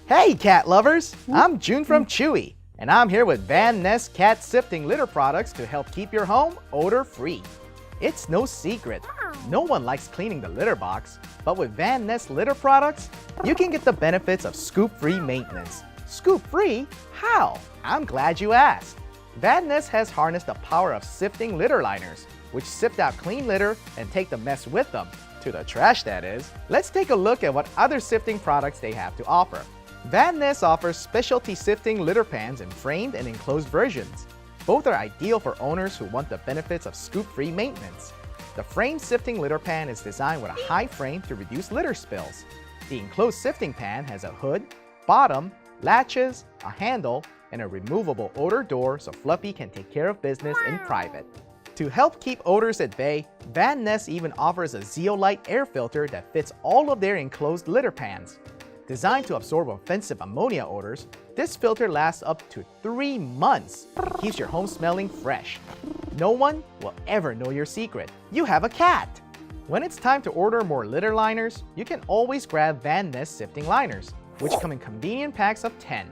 Hey cat lovers! I'm June from Chewy, and I'm here with Van Ness cat sifting litter products to help keep your home odor-free. It's no secret, no one likes cleaning the litter box, but with Van Ness litter products, you can get the benefits of scoop-free maintenance. Scoop-free? How? I'm glad you asked. Van Ness has harnessed the power of sifting litter liners, which sift out clean litter and take the mess with them, to the trash that is. Let's take a look at what other sifting products they have to offer. Van Ness offers specialty sifting litter pans in framed and enclosed versions. Both are ideal for owners who want the benefits of scoop-free maintenance. The frame sifting litter pan is designed with a high frame to reduce litter spills. The enclosed sifting pan has a hood, bottom, latches, a handle, and a removable odor door so Fluffy can take care of business in private. To help keep odors at bay, Van Ness even offers a Zeolite air filter that fits all of their enclosed litter pans. Designed to absorb offensive ammonia odors, this filter lasts up to 3 months and keeps your home smelling fresh. No one will ever know your secret. You have a cat! When it's time to order more litter liners, you can always grab Van Ness sifting liners, which come in convenient packs of 10.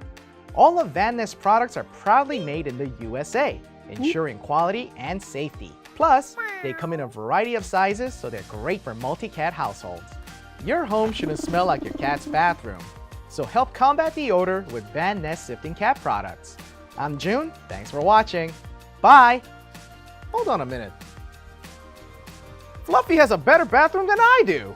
All of Van Ness products are proudly made in the USA, ensuring quality and safety. Plus, they come in a variety of sizes, so they're great for multi-cat households. Your home shouldn't smell like your cat's bathroom, so help combat the odor with Van Ness sifting cat products. I'm June, thanks for watching. Bye! Hold on a minute. Fluffy has a better bathroom than I do!